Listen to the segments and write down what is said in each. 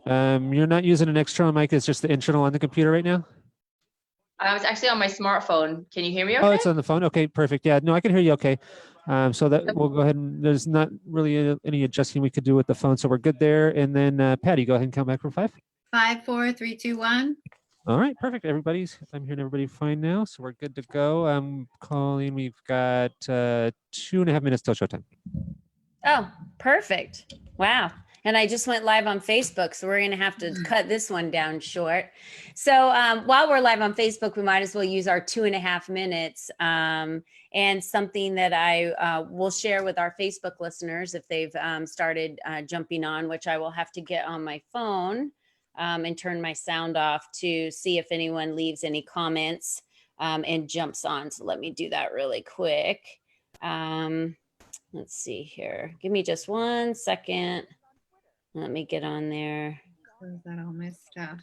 You're not using an external mic, it's just the internal on the computer right now? I was actually on my smartphone. Can you hear me Oh, okay? it's on the phone. Okay, perfect. Yeah, no, I can hear you okay. So that we'll go ahead and there's not really any adjusting we could do with the phone. So we're good there. And then Patty, go ahead and count back from 5. 5, 4, 3, 2, 1. All right, perfect. I'm hearing everybody fine now. So we're good to go. I'm calling, we've got 2.5 minutes till showtime. Oh, perfect. Wow. And I just went live on Facebook, so we're going to have to cut this one down short. So while we're live on Facebook, we might as well use our 2.5 minutes. And something that I will share with our Facebook listeners if they've started jumping on, which I will have to get on my phone and turn my sound off to see if anyone leaves any comments and jumps on. So let me do that really quick. Let's see here. Give me just 1 second. Let me get on there. Close that all my stuff.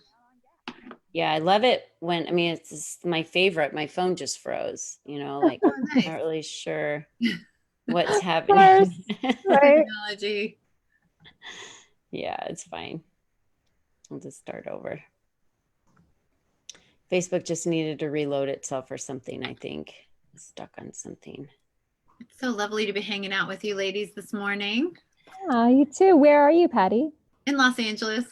Yeah, I love it when, I mean, it's my favorite. My phone just froze, like Oh, nice. not really sure what's happening. Right. Technology. Yeah, it's fine. I'll just start over. Facebook just needed to reload itself or something, I think. It's stuck on something. It's so lovely to be hanging out with you ladies this morning You too. Where are you, Patty? in Los Angeles,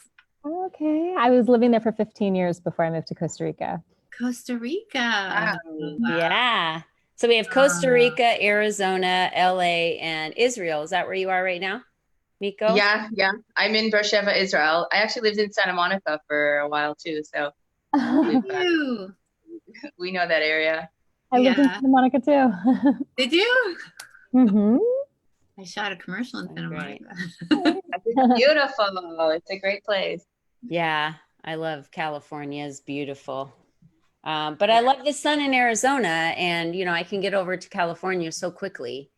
Okay. I was living there for 15 years before I moved to Costa Rica. Costa Rica. Wow. Yeah. So we have Costa Rica, Arizona, LA, and Israel. Is that where you are right now, Miiko? Yeah. I'm in Beersheba, Israel. I actually lived in Santa Monica for a while too, so You. we know that area. I lived in Yeah. Santa Monica too. Did you? hmm I shot a commercial in Santa Great. Monica. It's beautiful. It's a great place. Yeah, I love California. It's beautiful. But I love the sun in Arizona, and I can get over to California so quickly.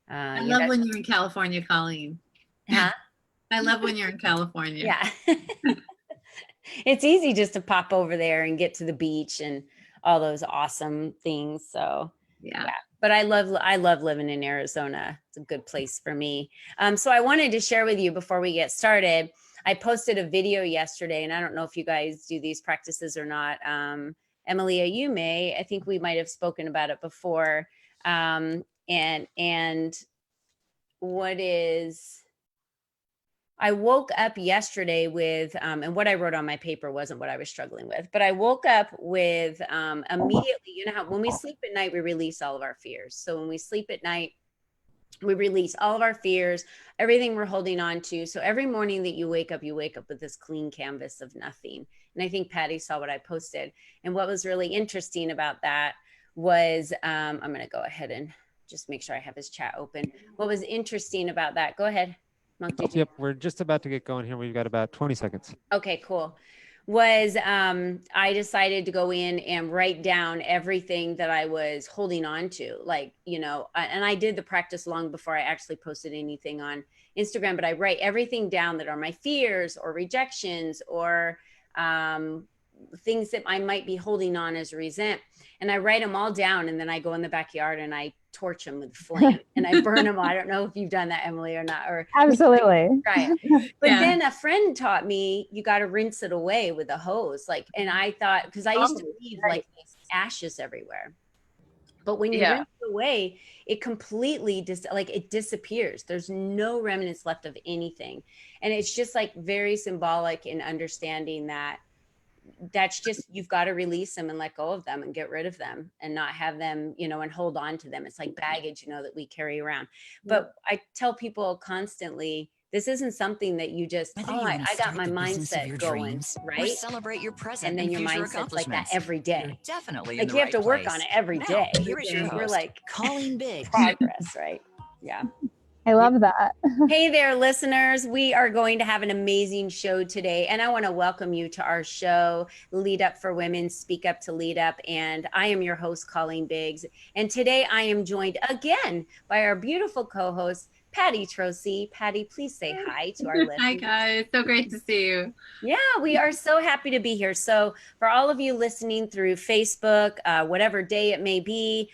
I love when you're in California, Colleen. Huh? I love when you're in California. Yeah. It's easy just to pop over there and get to the beach and all those awesome things. So Yeah. but I love living in Arizona. It's a good place for me. So I wanted to share with you before we get started. I posted a video yesterday, and I don't know if you guys do these practices or not. Emily, you may. I think we might have spoken about it before. And what is? I woke up yesterday with, and what I wrote on my paper wasn't what I was struggling with, but I woke up with immediately, how when we sleep at night, we release all of our fears. So when we sleep at night, we release all of our fears, everything we're holding on to. So every morning that you wake up with this clean canvas of nothing. And I think Patty saw what I posted. And what was really interesting about that was, I'm going to go ahead and just make sure I have his chat open. What was interesting about that? Go ahead. Monk, did you? Yep, we're just about to get going here. We've got about 20 seconds. Okay, cool. Was I decided to go in and write down everything that I was holding on to, and I did the practice long before I actually posted anything on Instagram, but I write everything down that are my fears or rejections or things that I might be holding on as resent. And I write them all down, and then I go in the backyard and I torch them with flame and I burn them. I don't know if you've done that, Emily, or not. Or Absolutely. try it. But Yeah. then a friend taught me you got to rinse it away with a hose. And I thought, because I used to leave like these ashes everywhere. But when you rinse it away, it completely it disappears. There's no remnants left of anything. And it's just like very symbolic in understanding that that's just, you've got to release them and let go of them and get rid of them and not have them, and hold on to them. It's like baggage, that we carry around. But I tell people constantly, this isn't something that you just, I got my mindset going, right? Celebrate your present and then your mindset's like that every day. You're definitely like you have to work on it every day. Here is your You're host, like Colleen Biggs. progress, right? Yeah. I love that. Hey there, listeners. We are going to have an amazing show today. And I want to welcome you to our show, Lead Up for Women, Speak Up to Lead Up. And I am your host, Colleen Biggs. And today I am joined again by our beautiful co-host, Patti Troisi. Patti, please say hi to our listeners. Hi guys, so great to see you. Yeah, we are so happy to be here. So for all of you listening through Facebook, whatever day it may be,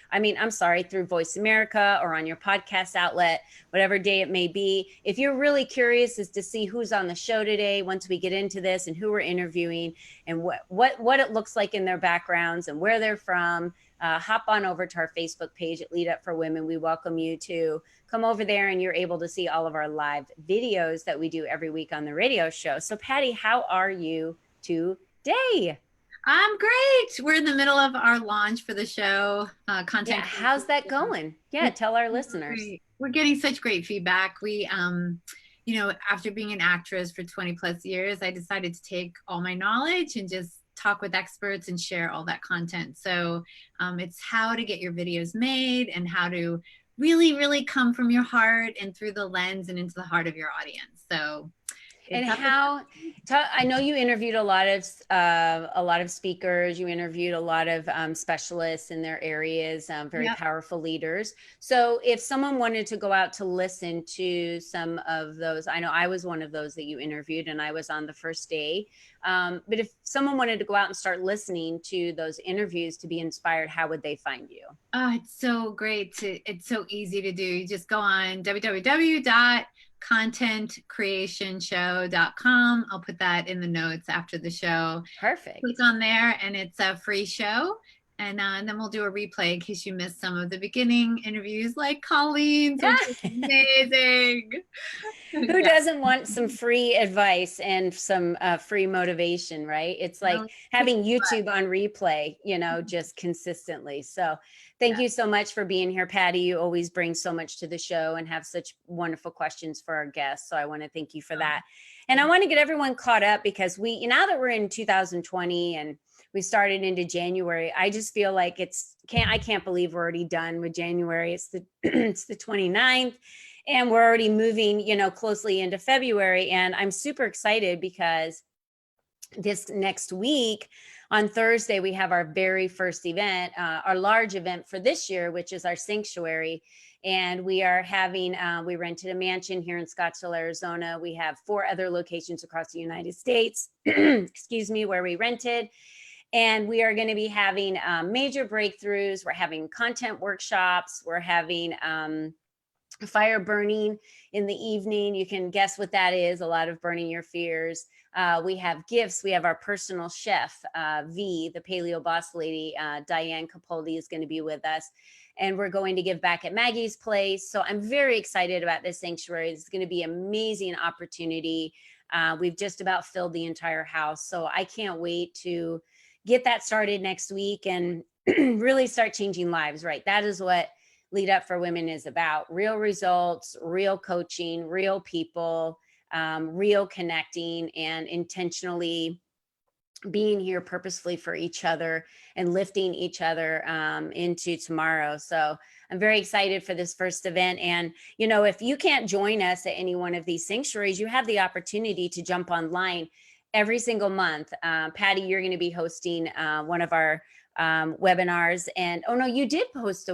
through Voice America or on your podcast outlet, whatever day it may be, if you're really curious as to see who's on the show today, once we get into this and who we're interviewing and what it looks like in their backgrounds and where they're from, hop on over to our Facebook page at Lead Up for Women. We welcome you to come over there, and you're able to see all of our live videos that we do every week on the radio show. So Patti, how are you today? I'm great. We're in the middle of our launch for the show. Content. Yeah, how's that going? Yeah, tell our listeners. Great. We're getting such great feedback. We, after being an actress for 20 plus years, I decided to take all my knowledge and just talk with experts and share all that content. So it's how to get your videos made and how to really, really come from your heart and through the lens and into the heart of your audience. So, and I know you interviewed a lot of speakers. You interviewed a lot of specialists in their areas, very powerful leaders. So if someone wanted to go out to listen to some of those, I know I was one of those that you interviewed, and I was on the first day. But if someone wanted to go out and start listening to those interviews to be inspired, how would they find you? Oh, it's so great. It's so easy to do. You just go on www.contentcreationshow.com. I'll put that in the notes after the show. Perfect. Click on there, and it's a free show. And then we'll do a replay in case you missed some of the beginning interviews, like Colleen's, which is amazing. Who doesn't want some free advice and some free motivation, right? It's like having YouTube on replay, just consistently. So thank you so much for being here, Patti. You always bring so much to the show and have such wonderful questions for our guests. So I want to thank you for that. And I want to get everyone caught up because now that we're in 2020 and we started into January, I just feel like I can't believe we're already done with January. It's the 29th. And we're already moving, closely into February. And I'm super excited because this next week on Thursday, we have our very first event, our large event for this year, which is our sanctuary. And we are having, we rented a mansion here in Scottsdale, Arizona. We have 4 other locations across the United States, where we rented. And we are going to be having major breakthroughs. We're having content workshops. We're having fire burning in the evening. You can guess what that is. A lot of burning your fears. We have gifts. We have our personal chef, V, the paleo boss lady, Diane Capaldi is going to be with us. And we're going to give back at Maggie's Place. So I'm very excited about this sanctuary. It's going to be an amazing opportunity. We've just about filled the entire house. So I can't wait to get that started next week and really start changing lives, right? That is what Lead Up for Women is about. Real results, real coaching, real people, real connecting, and intentionally being here purposefully for each other and lifting each other into tomorrow. So I'm very excited for this first event. And, if you can't join us at any one of these sanctuaries, you have the opportunity to jump online every single month. Patti, you're going to be hosting one of our webinars. And, oh no, you did host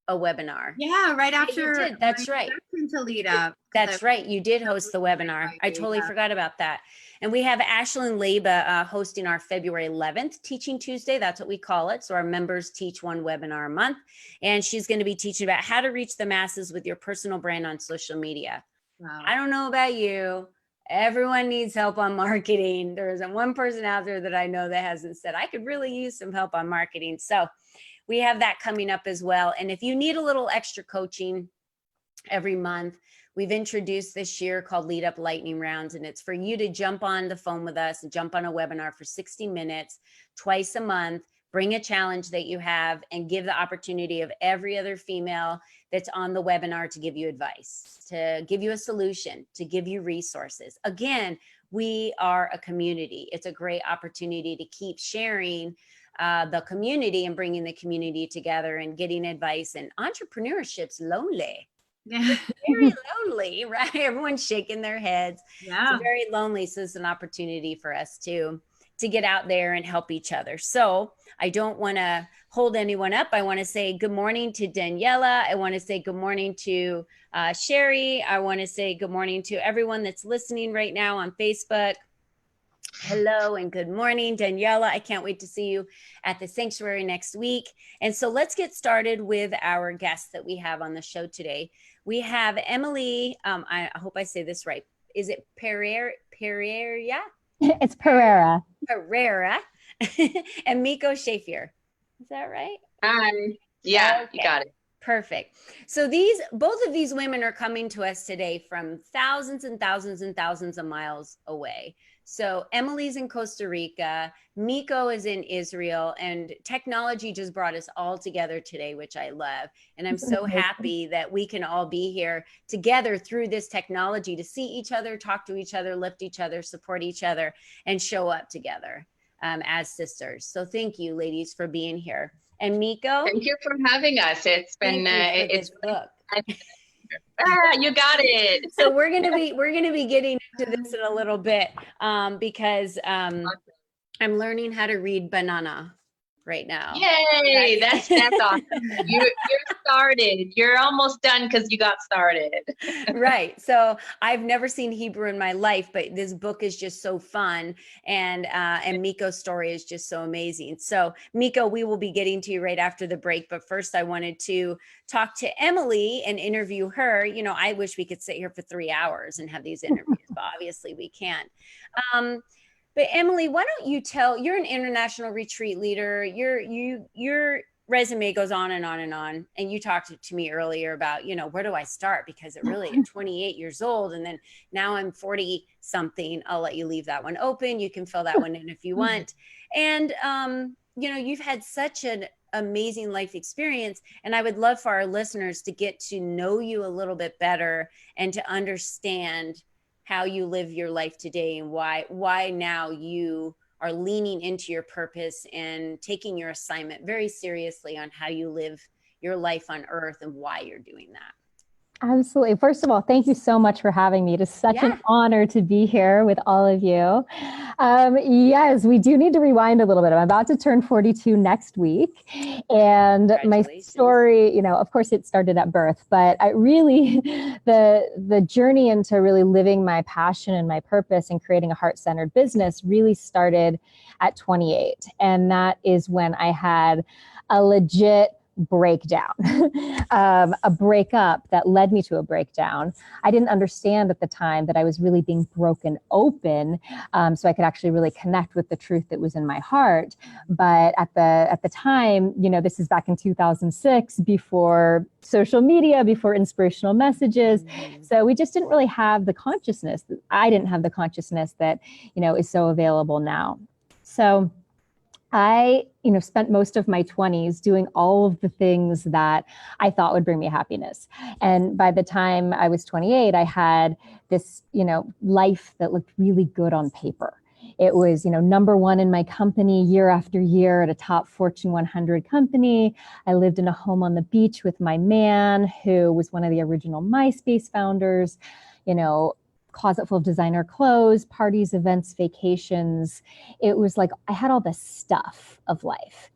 a webinar. Yeah, right after. You did. That's right. To Lead Up. That's right. You did host the webinar. I totally forgot about that. And we have Ashlyn Leba hosting our February 11th Teaching Tuesday. That's what we call it. So our members teach one webinar a month. And she's going to be teaching about how to reach the masses with your personal brand on social media. Wow. I don't know about you. Everyone needs help on marketing. There isn't one person out there that I know that hasn't said, I could really use some help on marketing. So we have that coming up as well. And if you need a little extra coaching every month, we've introduced this year called Lead Up Lightning Rounds. And it's for you to jump on the phone with us and jump on a webinar for 60 minutes, twice a month, bring a challenge that you have and give the opportunity of every other female that's on the webinar to give you advice, to give you a solution, to give you resources. Again, we are a community. It's a great opportunity to keep sharing the community and bringing the community together and getting advice. And entrepreneurship's lonely. Yeah. Very lonely, right? Everyone's shaking their heads. Yeah. It's very lonely. So it's an opportunity for us to to get out there and help each other. So I don't want to hold anyone up. I want to say good morning to Daniela. I want to say good morning to Sherry. I want to say good morning to everyone that's listening right now on Facebook. Hello and good morning, Daniela. I can't wait to see you at the sanctuary next week. And so let's get started with our guests that we have on the show today. We have Emily, I hope I say this right. Is it Pereira? It's Pereira. Pereira and Miiko Shaffier. Is that right? Yeah, Okay. you got it. Perfect. So both of these women are coming to us today from thousands and thousands and thousands of miles away. So Emily's in Costa Rica, Miiko is in Israel, and technology just brought us all together today, which I love. And I'm so happy that we can all be here together through this technology to see each other, talk to each other, lift each other, support each other, and show up together as sisters. So thank you, ladies, for being here. And Miiko, Thank you for having us. It's been it's book. You got it. So we're gonna be getting into this in a little bit because I'm learning how to read banana right now. Yay! That's awesome. You're started. You're almost done because you got started. Right. So I've never seen Hebrew in my life, but this book is just so fun, and Miiko's story is just so amazing. So Miiko, we will be getting to you right after the break, but first I wanted to talk to Emily and interview her. You know, I wish we could sit here for 3 hours and have these interviews, but obviously we can't. But Emily, why don't you you're an international retreat leader. Your resume goes on and on and on. And you talked to me earlier about, you know, where do I start? Because it really, at 28 years old, and then now I'm 40 something. I'll let you leave that one open. You can fill that one in if you want. And, you know, you've had such an amazing life experience. And I would love for our listeners to get to know you a little bit better and to understand how you live your life today and why now you are leaning into your purpose and taking your assignment very seriously on how you live your life on earth and why you're doing that. Absolutely. First of all, thank you so much for having me. It is such an honor to be here with all of you. Yes, we do need to rewind a little bit. I'm about to turn 42 next week. And my story, you know, of course it started at birth, but I really, the journey into really living my passion and my purpose and creating a heart-centered business really started at 28. And that is when I had a legit breakdown, a breakup that led me to a breakdown. I didn't understand at the time that I was really being broken open, so I could actually really connect with the truth that was in my heart. But at the time, you know, this is back in 2006, before social media, before inspirational messages. So we just didn't really have the consciousness. I didn't have the consciousness that, you know, is so available now. So I, you know, spent most of my 20s doing all of the things that I thought would bring me happiness. And by the time I was 28, I had this, you know, life that looked really good on paper. It was, you know, #1 in my company year after year at a top Fortune 100 company. I lived in a home on the beach with my man, who was one of the original MySpace founders, you know, closet full of designer clothes, parties, events, vacations. It was like I had all the stuff of life.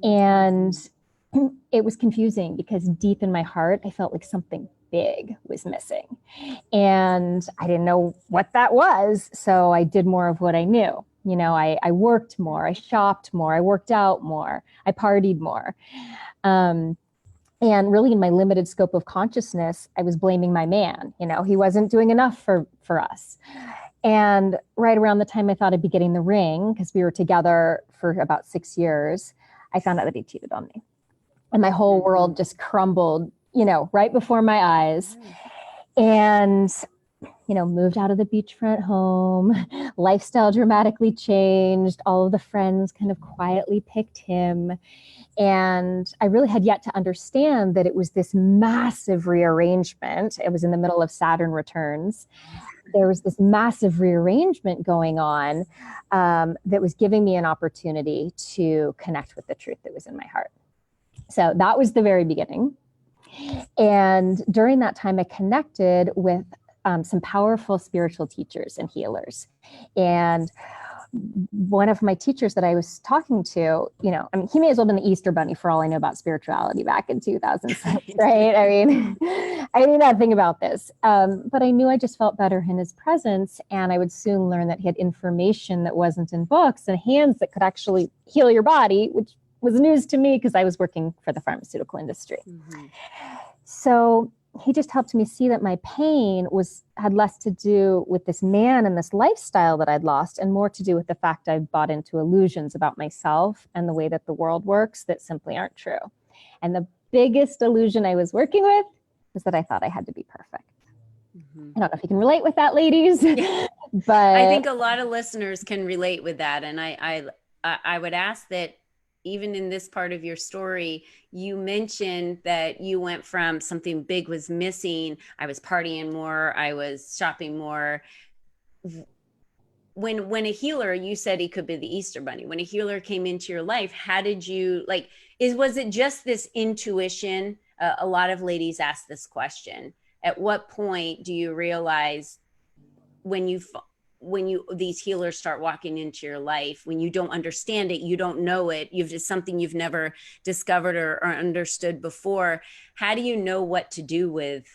And it was confusing because deep in my heart, I felt like something big was missing. And I didn't know what that was. So I did more of what I knew. You know, I worked more, I shopped more, I worked out more, I partied more. And really in my limited scope of consciousness, I was blaming my man. You know, he wasn't doing enough for us. And right around the time I thought I'd be getting the ring, because we were together for about 6 years, I found out that he cheated on me. And my whole world just crumbled, you know, right before my eyes. And, you know, moved out of the beachfront home, lifestyle dramatically changed. All of the friends kind of quietly picked him. And I really had yet to understand that it was this massive rearrangement. It was in the middle of Saturn returns. There was this massive rearrangement going on that was giving me an opportunity to connect with the truth that was in my heart. So that was the very beginning. And during that time, I connected with some powerful spiritual teachers and healers. And one of my teachers that I was talking to, I mean, he may as well have been the Easter Bunny for all I know about spirituality back in 2006, right? I mean, I knew nothing about this, but I knew I just felt better in his presence. And I would soon learn that he had information that wasn't in books and hands that could actually heal your body, which was news to me because I was working for the pharmaceutical industry. Mm-hmm. So he just helped me see that my pain had less to do with this man and this lifestyle that I'd lost and more to do with the fact I bought into illusions about myself and the way that the world works that simply aren't true. And the biggest illusion I was working with was that I thought I had to be perfect. Mm-hmm. I don't know if you can relate with that, ladies, yeah. but I think a lot of listeners can relate with that. And I would ask that even in this part of your story, you mentioned that you went from something big was missing. I was partying more. I was shopping more. When a healer, you said he could be the Easter Bunny. When a healer came into your life, how did you was it just this intuition? A lot of ladies ask this question. At what point do you realize when these healers start walking into your life, when you don't understand it, you don't know it, it's something you've never discovered or understood before. How do you know what to do with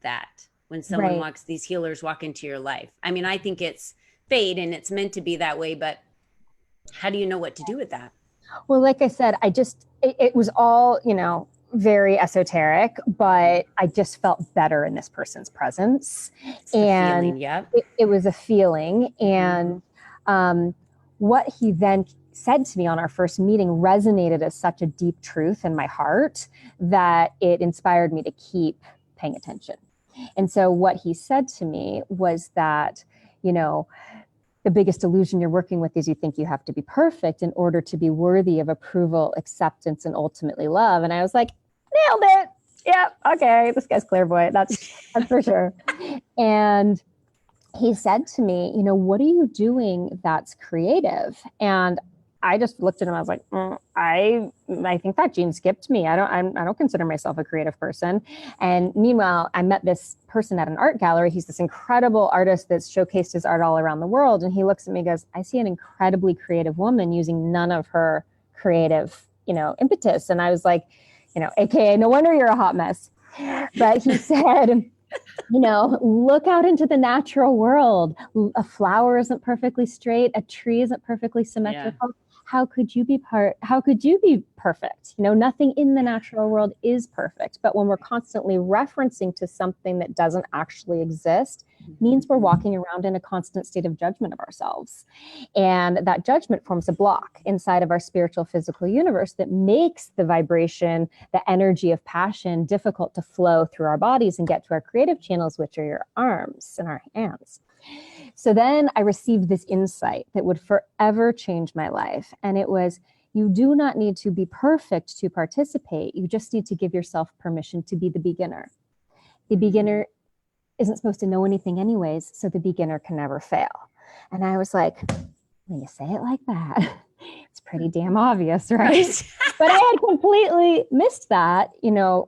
that when someone these healers walk into your life? I mean, I think it's fate and it's meant to be that way, but how do you know what to do with that? Well, like I said, it was all, very esoteric, but I just felt better in this person's presence. And it was a feeling. And what he then said to me on our first meeting resonated as such a deep truth in my heart that it inspired me to keep paying attention. And so what he said to me was that, the biggest illusion you're working with is you think you have to be perfect in order to be worthy of approval, acceptance, and ultimately love. And I was like, nailed it. Yeah. Okay. This guy's clairvoyant. That's for sure. And he said to me, what are you doing that's creative? And I just looked at him. I was like, I think that gene skipped me. I don't consider myself a creative person. And meanwhile, I met this person at an art gallery. He's this incredible artist that's showcased his art all around the world. And he looks at me and goes, I see an incredibly creative woman using none of her creative, impetus. And I was like, AKA, no wonder you're a hot mess. But he said, look out into the natural world. A flower isn't perfectly straight. A tree isn't perfectly symmetrical. Yeah. How could you be perfect? Nothing in the natural world is perfect. But when we're constantly referencing to something that doesn't actually exist, means we're walking around in a constant state of judgment of ourselves. And that judgment forms a block inside of our spiritual physical universe that makes the vibration, the energy of passion difficult to flow through our bodies and get to our creative channels, which are your arms and our hands. So then I received this insight that would forever change my life. And it was, you do not need to be perfect to participate. You just need to give yourself permission to be the beginner. The beginner isn't supposed to know anything anyways, so the beginner can never fail. And I was like, when you say it like that, it's pretty damn obvious, right? But I had completely missed that,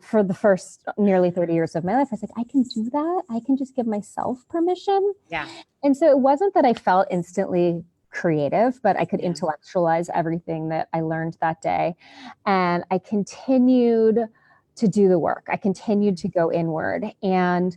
for the first nearly 30 years of my life. I was like, I can do that. I can just give myself permission. Yeah. And so it wasn't that I felt instantly creative, but I could intellectualize everything that I learned that day. And I continued to do the work. I continued to go inward. And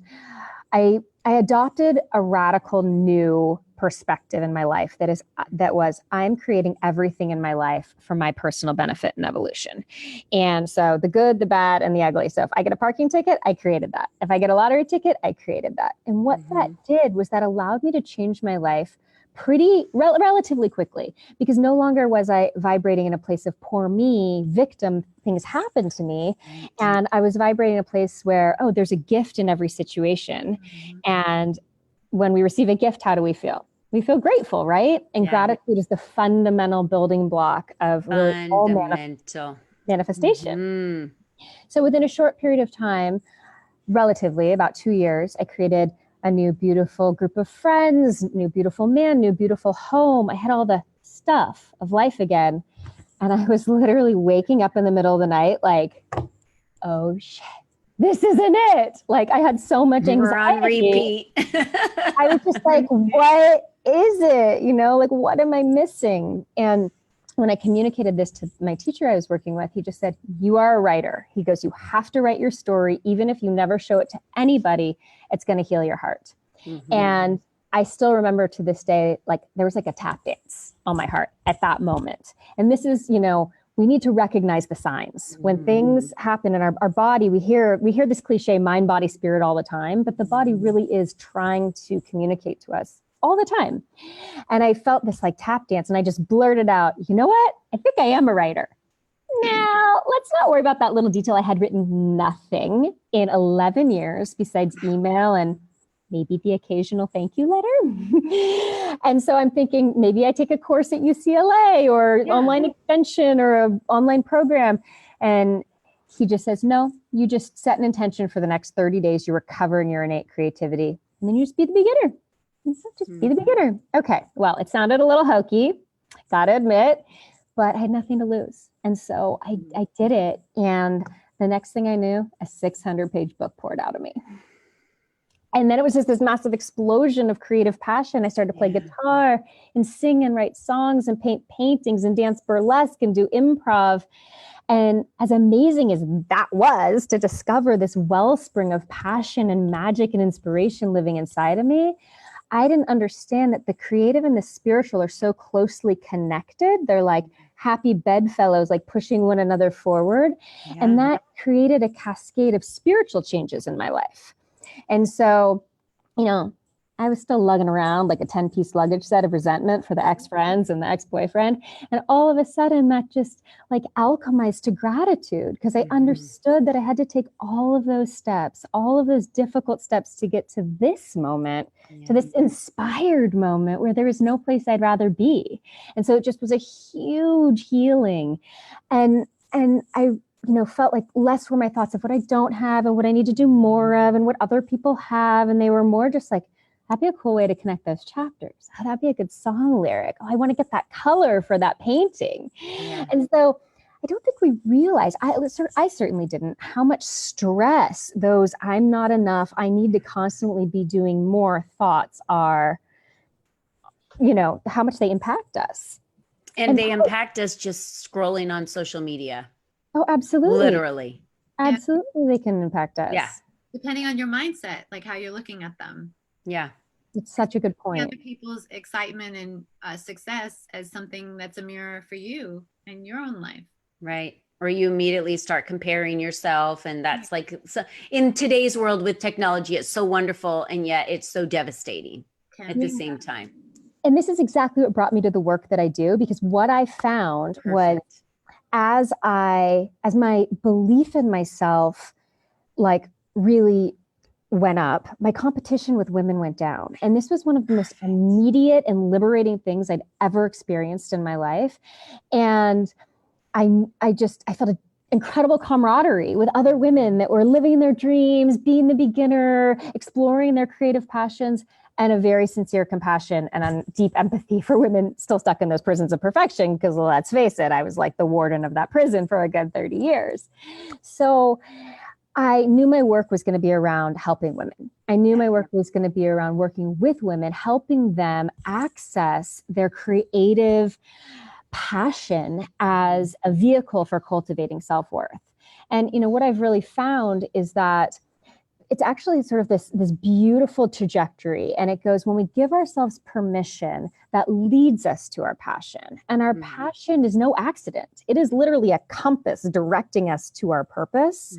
I adopted a radical new perspective in my life that was I'm creating everything in my life for my personal benefit and evolution. And so the good, the bad, and the ugly. So if I get a parking ticket, I created that. If I get a lottery ticket, I created that. And what that did was that allowed me to change my life relatively quickly, because no longer was I vibrating in a place of poor me, victim, things happen to me. And I was vibrating in a place where, there's a gift in every situation. And when we receive a gift, how do we feel? We feel grateful, right? And gratitude is the fundamental building block of really all manifestation. So within a short period of time, relatively about 2 years, I created a new beautiful group of friends, new beautiful man, new beautiful home. I had all the stuff of life again. And I was literally waking up in the middle of the night like, oh shit, this isn't it. Like I had so much anxiety. We're on repeat. I was just like, what is it? Like, what am I missing? And when I communicated this to my teacher I was working with, he just said, you are a writer. He goes, you have to write your story. Even if you never show it to anybody, it's going to heal your heart. Mm-hmm. And I still remember to this day, like there was like a tap dance on my heart at that moment. And this is, we need to recognize the signs. When things happen in our body, we hear this cliche, mind, body, spirit all the time, but the body really is trying to communicate to us all the time. And I felt this like tap dance and I just blurted out, you know what? I think I am a writer. Now, let's not worry about that little detail. I had written nothing in 11 years besides email and maybe the occasional thank you letter. And so I'm thinking maybe I take a course at UCLA or online extension or an online program. And he just says, no, you just set an intention for the next 30 days. You're recovering your innate creativity. And then you just be the beginner. Just be the beginner. Okay. Well, it sounded a little hokey, gotta admit, but I had nothing to lose. And so I did it. And the next thing I knew, a 600-page book poured out of me. And then it was just this massive explosion of creative passion. I started to play guitar and sing and write songs and paint paintings and dance burlesque and do improv. And as amazing as that was to discover this wellspring of passion and magic and inspiration living inside of me, I didn't understand that the creative and the spiritual are so closely connected. They're like happy bedfellows, like pushing one another forward. Yeah. And that created a cascade of spiritual changes in my life. And so, I was still lugging around like a 10-piece luggage set of resentment for the ex-friends and the ex-boyfriend. And all of a sudden that just like alchemized to gratitude because I understood that I had to take all of those steps, all of those difficult steps to get to this moment, to this inspired moment where there is no place I'd rather be. And so it just was a huge healing. And I felt like less were my thoughts of what I don't have and what I need to do more of and what other people have. And they were more just like, that'd be a cool way to connect those chapters. Oh, that'd be a good song lyric. Oh, I want to get that color for that painting. Yeah. And so I don't think we realize, I certainly didn't, how much stress those I'm not enough, I need to constantly be doing more thoughts are, how much they impact us. And they impact us just scrolling on social media. Oh, absolutely. Literally. Absolutely. They can impact us. Yeah. Depending on your mindset, like how you're looking at them. Yeah. It's such a good point. Other people's excitement and success as something that's a mirror for you in your own life. Right. Or you immediately start comparing yourself. And that's like, so in today's world with technology, it's so wonderful. And yet it's so devastating at the same time. And this is exactly what brought me to the work that I do, because what I found was as my belief in myself, like really went up, my competition with women went down. And this was one of the most immediate and liberating things I'd ever experienced in my life. And I felt an incredible camaraderie with other women that were living their dreams, being the beginner, exploring their creative passions, and a very sincere compassion and a deep empathy for women still stuck in those prisons of perfection. Because let's face it, I was like the warden of that prison for a good 30 years. So I knew my work was going to be around helping women. I knew my work was going to be around working with women, helping them access their creative passion as a vehicle for cultivating self-worth. And, what I've really found is that it's actually sort of this beautiful trajectory. And it goes, when we give ourselves permission, that leads us to our passion. And our passion is no accident. It is literally a compass directing us to our purpose.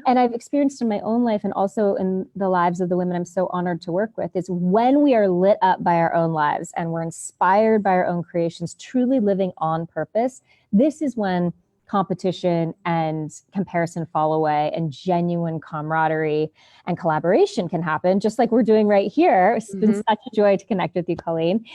And I've experienced in my own life and also in the lives of the women I'm so honored to work with, is when we are lit up by our own lives and we're inspired by our own creations, truly living on purpose, this is when competition and comparison fall away and genuine camaraderie and collaboration can happen, just like we're doing right here. It's been such a joy to connect with you, Colleen.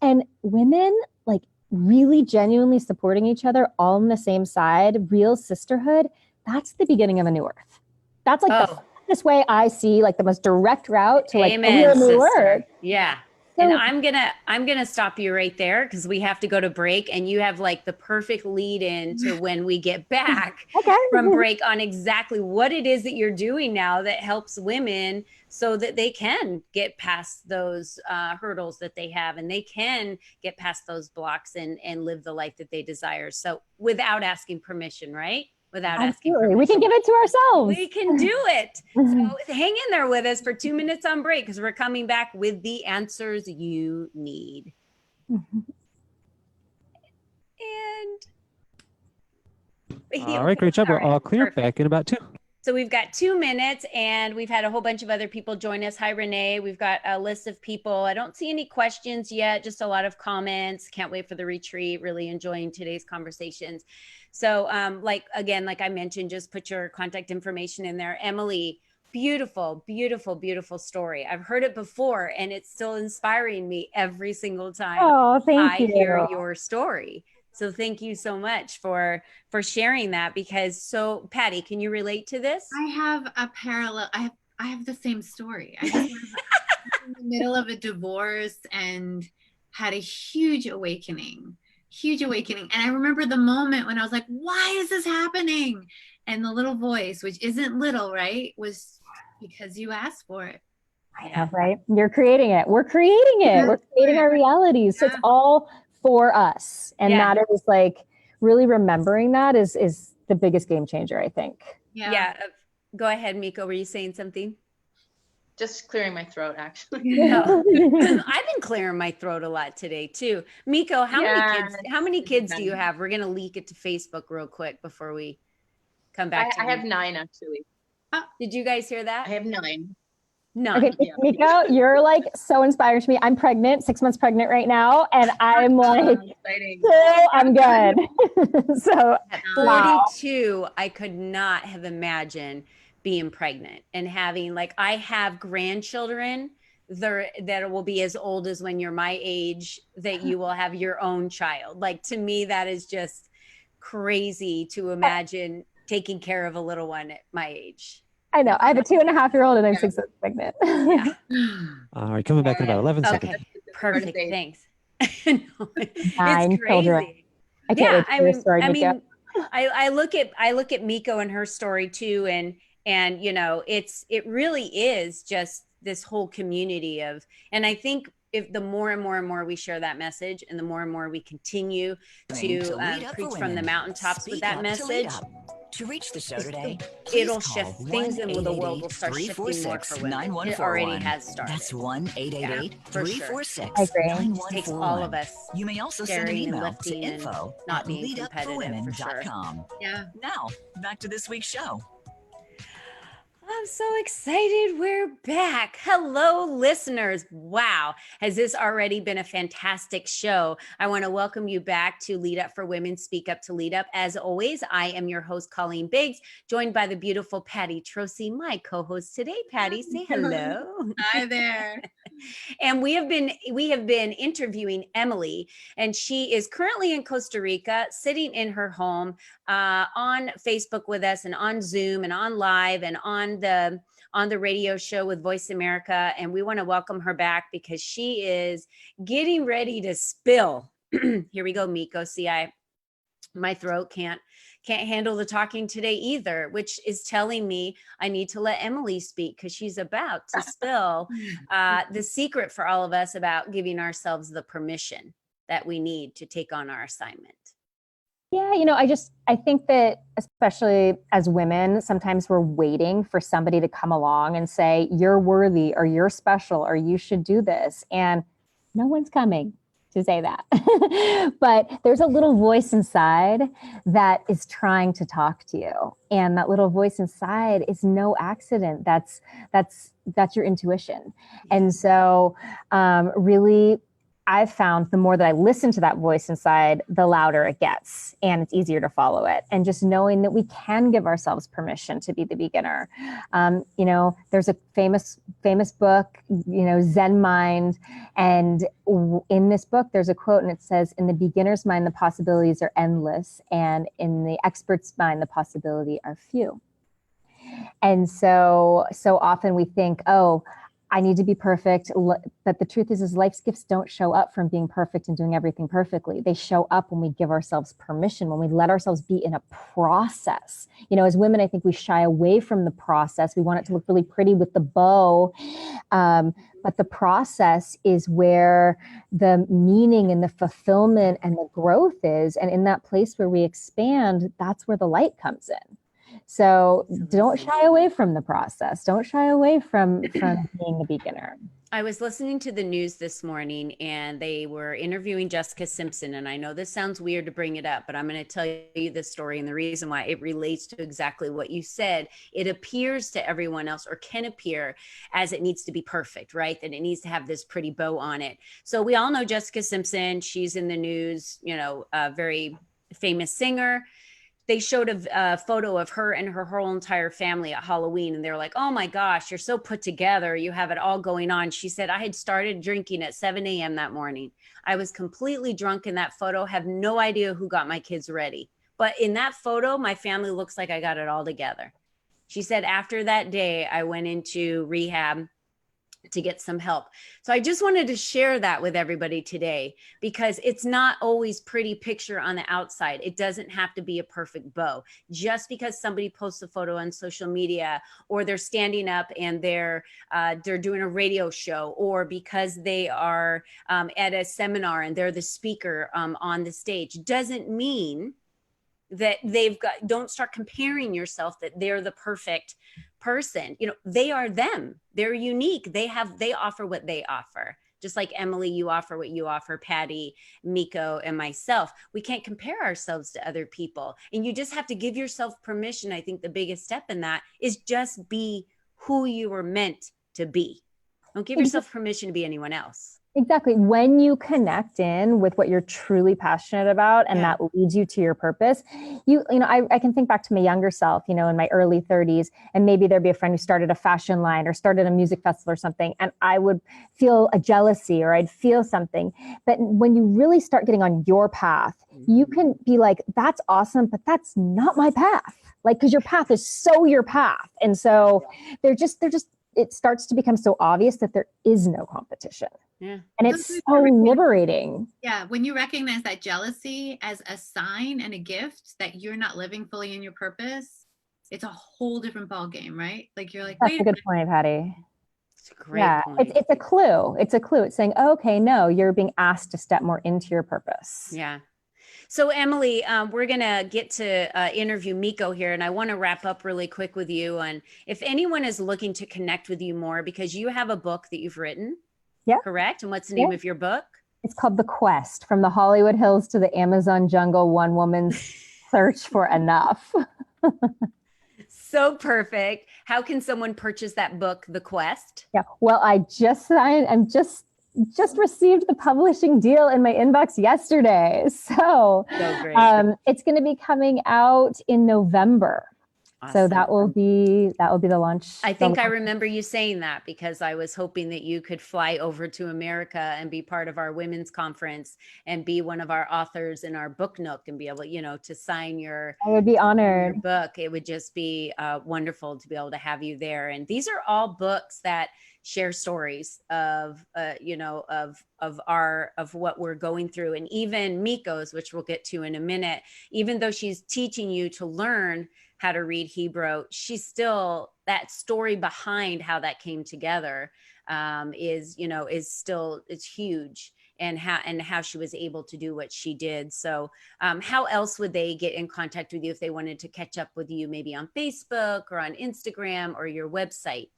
And women like really genuinely supporting each other all on the same side, real sisterhood, that's the beginning of a new earth. That's like the fastest way I see, like the most direct route to like a real new earth. Yeah. And I'm gonna stop you right there because we have to go to break, and you have like the perfect lead in to when we get back from break on exactly what it is that you're doing now that helps women so that they can get past those hurdles that they have, and they can get past those blocks and live the life that they desire. So without asking permission, right? Without asking permission. We can give it to ourselves. We can do it. So hang in there with us for 2 minutes on break because we're coming back with the answers you need. And all right, great job. We're all clear. Perfect. Back in about 2. So we've got 2 minutes and we've had a whole bunch of other people join us. Hi, Renee. We've got a list of people. I don't see any questions yet, just a lot of comments. Can't wait for the retreat. Really enjoying today's conversations. So like I mentioned, just put your contact information in there. Emily, beautiful, beautiful, beautiful story. I've heard it before and it's still inspiring me every single time I hear your story. So thank you so much for sharing that so Patti, can you relate to this? I have a parallel. I have the same story. I was in the middle of a divorce and had a huge awakening. And I remember the moment when I was like, why is this happening? And the little voice, which isn't little, right, was because you asked for it. I know, right? You're creating it. We're creating it. We're creating our realities. So it's all for us. And that is like really remembering that is the biggest game changer, I think. Yeah. Go ahead, Miiko. Were you saying something? Just clearing my throat, actually. I've been clearing my throat a lot today too. Miiko, how many kids do you have? We're gonna leak it to Facebook real quick before we come back. I have 9 actually. Did you guys hear that? I have 9. Okay, Miiko, you're like so inspiring to me. I'm pregnant, 6 months pregnant right now, and I'm like, I'm good. So at 42, I could not have imagined being pregnant and having I have grandchildren that will be as old as when you're my age, that you will have your own child. Like, to me, that is just crazy to imagine taking care of a little one at my age. I know. I have a 2.5-year-old and I'm 6 months pregnant. All right, coming back in about 11 seconds. Okay, perfect. Thanks. It's 9 crazy. children. I can't wait to hear your story, Miiko. I look at Miiko and her story too, and you know, it really is just this whole community of, and I think if the more and more we share that message, and the more we continue to preach from the mountaintops with that message, to reach the show today, it'll shift things, and the world will start shifting more for women. It already has started. That's 1-888-346-9141. It takes all of us. You may also send an email to info@leadupforwomen.com. Yeah. Now, back to this week's show. I'm so excited. We're back. Hello, listeners. Wow. Has this already been a fantastic show? I want to welcome you back to Lead Up for Women, Speak Up to Lead Up. As always, I am your host, Colleen Biggs, joined by the beautiful Patti Troisi, my co-host today. Patti, say hello. Hi there. And we have been interviewing Emily, and she is currently in Costa Rica, sitting in her home on Facebook with us, and on Zoom, and on live, and on the radio show with Voice America. And we want to welcome her back because she is getting ready to spill. Here we go, Miiko. See, my throat can't handle the talking today either, which is telling me I need to let Emily speak because she's about to spill the secret for all of us about giving ourselves the permission that we need to take on our assignment. Yeah, I think that especially as women, sometimes we're waiting for somebody to come along and say, you're worthy, or you're special, or you should do this. And no one's coming to say that. But there's a little voice inside that is trying to talk to you. And that little voice inside is no accident. That's your intuition. And so really, I've found the more that I listen to that voice inside, the louder it gets, and it's easier to follow it. And just knowing that we can give ourselves permission to be the beginner. There's a famous book, Zen Mind. And in this book, there's a quote, and it says, in the beginner's mind, the possibilities are endless. And in the expert's mind, the possibility are few. And so often we think, I need to be perfect. But the truth is life's gifts don't show up from being perfect and doing everything perfectly. They show up when we give ourselves permission, when we let ourselves be in a process. As women, I think we shy away from the process. We want it to look really pretty with the bow. But the process is where the meaning and the fulfillment and the growth is. And in that place where we expand, that's where the light comes in. So don't shy away from the process. Don't shy away from being a beginner. I was listening to the news this morning and they were interviewing Jessica Simpson. And I know this sounds weird to bring it up, but I'm going to tell you this story and the reason why it relates to exactly what you said. It appears to everyone else, or can appear, as it needs to be perfect, right? That it needs to have this pretty bow on it. So we all know Jessica Simpson. She's in the news, a very famous singer. They showed a photo of her and her whole entire family at Halloween. And they're like, oh my gosh, you're so put together. You have it all going on. She said, I had started drinking at 7 a.m. that morning. I was completely drunk in that photo, have no idea who got my kids ready. But in that photo, my family looks like I got it all together. She said, after that day, I went into rehab to get some help. So I just wanted to share that with everybody today, because it's not always pretty picture on the outside. It doesn't have to be a perfect bow. Just because somebody posts a photo on social media, or they're standing up and they're doing a radio show, or because they are at a seminar and they're the speaker on the stage, doesn't mean that don't start comparing yourself that they're the perfect person. They are them. They're unique. They offer what they offer. Just like Emily, you offer what you offer, Patti, Miiko, and myself. We can't compare ourselves to other people. And you just have to give yourself permission. I think the biggest step in that is just be who you were meant to be. Don't give yourself permission to be anyone else. Exactly. When you connect in with what you're truly passionate about, and that leads you to your purpose, I can think back to my younger self, in my early 30s, and maybe there'd be a friend who started a fashion line or started a music festival or something, and I would feel a jealousy, or I'd feel something. But when you really start getting on your path, you can be like, that's awesome, but that's not my path. Like, because your path is so your path. And so it starts to become so obvious that there is no competition. Yeah. And it's so liberating. Yeah. When you recognize that jealousy as a sign and a gift that you're not living fully in your purpose, it's a whole different ball game, right? Like, you're like, that's a good point, Patti. It's a great point. It's a clue. It's a clue. It's saying, oh, okay, no, you're being asked to step more into your purpose. Yeah. So Emily, we're going to get to interview Miiko here, and I want to wrap up really quick with you. And if anyone is looking to connect with you more, because you have a book that you've written, correct? And what's the name of your book? It's called The Quest: From the Hollywood Hills to the Amazon Jungle, One Woman's Search for Enough. So perfect. How can someone purchase that book, The Quest? Yeah. Well, I'm just received the publishing deal in my inbox yesterday. So great. It's going to be coming out in November. Awesome. So that will be the launch. I think I remember you saying that, because I was hoping that you could fly over to America and be part of our women's conference and be one of our authors in our book nook and be able, to sign I would be honored. Your book. It would just be wonderful to be able to have you there. And these are all books that share stories of what we're going through. And even Miiko's, which we'll get to in a minute, even though she's teaching you to learn how to read Hebrew, she's still, that story behind how that came together is huge, and how she was able to do what she did. So how else would they get in contact with you if they wanted to catch up with you, maybe on Facebook or on Instagram or your website?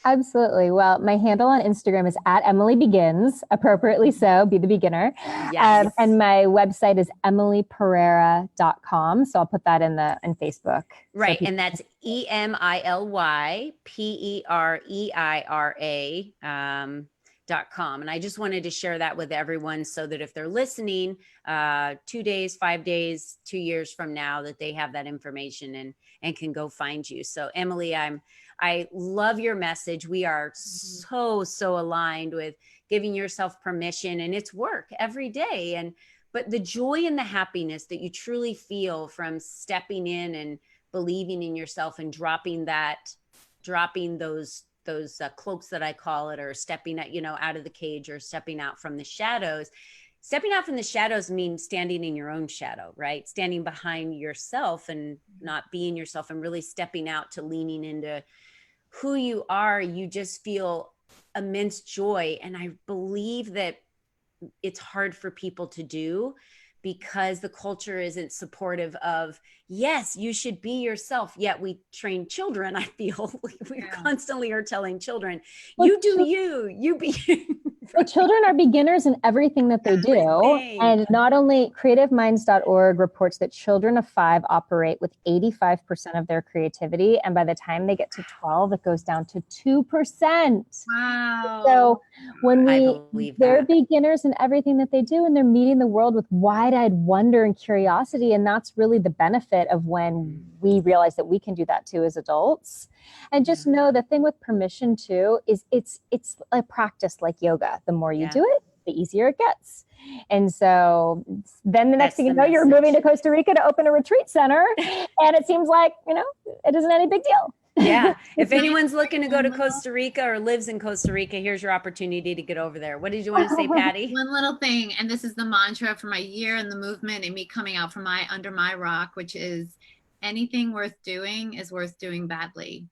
Absolutely. Well, my handle on Instagram is @EmilyBegins, appropriately so, be the beginner. Yes. And my website is emilypereira.com. So I'll put that in Facebook. Right. And that's EmilyPereira.com. And I just wanted to share that with everyone so that if they're listening 2 days, 5 days, 2 years from now, that they have that information and can go find you. So Emily, I love your message. We are so aligned with giving yourself permission, and it's work every day. But the joy and the happiness that you truly feel from stepping in and believing in yourself and dropping those cloaks that I call it, or stepping out, out of the cage, or stepping out from the shadows. Stepping out from the shadows means standing in your own shadow, right? Standing behind yourself and not being yourself, and really stepping out to leaning into who you are. You just feel immense joy. And I believe that it's hard for people to do, because the culture isn't supportive of, yes, you should be yourself. Yet we train children, I feel, we constantly are telling children, you do you be you. Well, children are beginners in everything that they do. And not only creativeminds.org reports that children of 5 operate with 85% of their creativity. And by the time they get to 12, it goes down to 2%. Wow. So when they're beginners in everything that they do, and they're meeting the world with wide-eyed wonder and curiosity. And that's really the benefit of when we realize that we can do that too as adults. And just know the thing with permission too is it's a practice like yoga. The more you do it, the easier it gets. And so then the next thing you know, you're moving to Costa Rica to open a retreat center. And it seems like, it isn't any big deal. Yeah. If anyone's looking to go to Costa Rica or lives in Costa Rica, here's your opportunity to get over there. What did you want to say, Patti? One little thing, and this is the mantra for my year in the movement and me coming out from under my rock, which is anything worth doing is worth doing badly.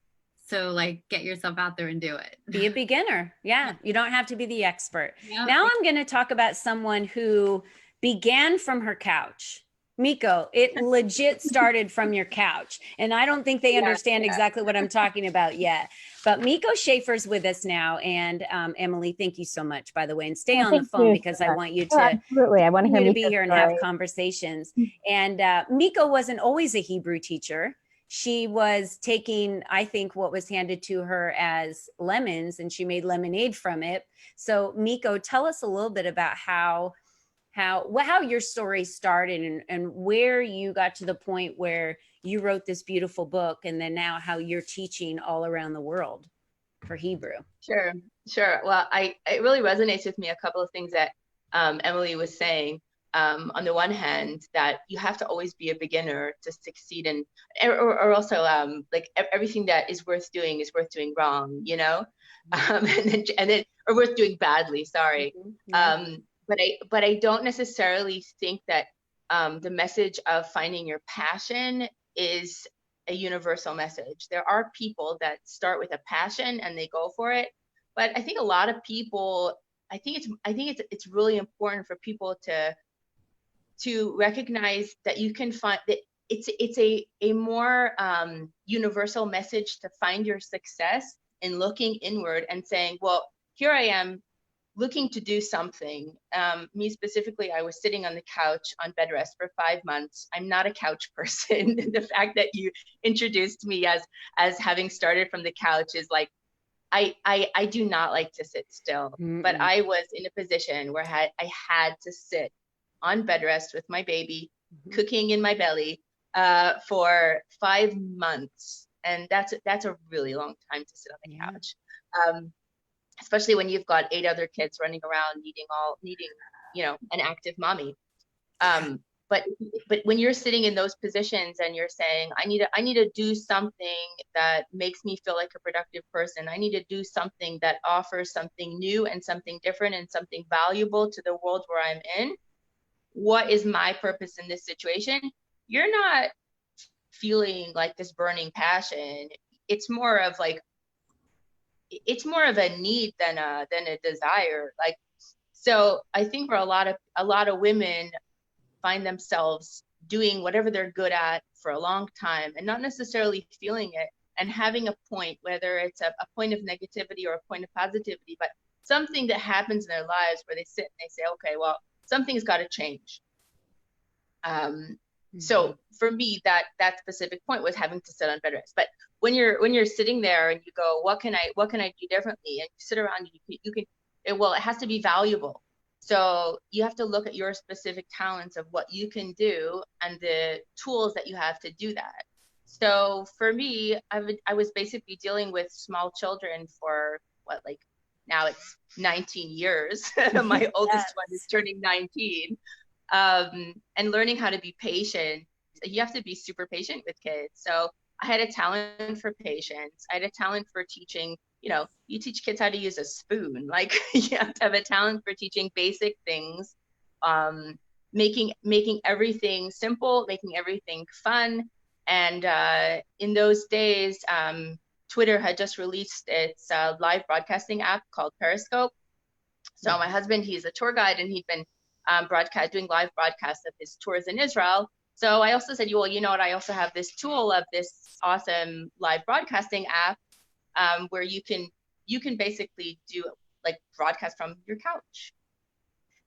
So get yourself out there and do it. Be a beginner. Yeah. You don't have to be the expert. Yep. Now I'm going to talk about someone who began from her couch. Miiko, it legit started from your couch. And I don't think they understand exactly what I'm talking about yet. But Miiko Shaffier's with us now. And Emily, thank you so much, by the way. And stay on the phone, because I want you to, absolutely. I want to be here and have conversations. And Miiko wasn't always a Hebrew teacher. She was taking, I think, what was handed to her as lemons, and she made lemonade from it. So Miiko, tell us a little bit about how your story started, and where you got to the point where you wrote this beautiful book, and then now how you're teaching all around the world for Hebrew. Sure. Well, it really resonates with me, a couple of things that Emily was saying. On the one hand, that you have to always be a beginner to succeed, or also everything that is worth doing wrong, and then or worth doing badly. Sorry. But I don't necessarily think that the message of finding your passion is a universal message. There are people that start with a passion and they go for it, but I think a lot of people, I think it's really important for people to recognize that you can find that it's a more universal message to find your success in looking inward and saying, well, here I am looking to do something. Me specifically, I was sitting on the couch on bed rest for 5 months. I'm not a couch person. The fact that you introduced me as having started from the couch is like, I do not like to sit still, but I was in a position where I had to sit on bed rest with my baby, cooking in my belly, for 5 months. And that's a really long time to sit on the couch. Especially when you've got 8 other kids running around needing, an active mommy. But when you're sitting in those positions and you're saying, I need to do something that makes me feel like a productive person. I need to do something that offers something new and something different and something valuable to the world where I'm in. What is my purpose in this situation? You're not feeling like this burning passion. It's more of a need than a desire. So I think for a lot of women find themselves doing whatever they're good at for a long time and not necessarily feeling it, and having a point, whether it's a point of negativity or a point of positivity, but something that happens in their lives where they sit and they say, okay, well, something's got to change. So for me, that specific point was having to sit on bed rest. But when you're sitting there and you go, what can I do differently? And you sit around, you can, well, it has to be valuable. So you have to look at your specific talents of what you can do and the tools that you have to do that. So for me, I was basically dealing with small children for now it's 19 years. My oldest one is turning 19. And learning how to be patient. You have to be super patient with kids. So I had a talent for patience. I had a talent for teaching, you teach kids how to use a spoon. Like you have to have a talent for teaching basic things, making everything simple, making everything fun. And in those days, Twitter had just released its live broadcasting app called Periscope. So my husband, he's a tour guide, and he'd been doing live broadcasts of his tours in Israel. So I also said, well, you know what? I also have this tool of this awesome live broadcasting app where you can basically do like broadcast from your couch.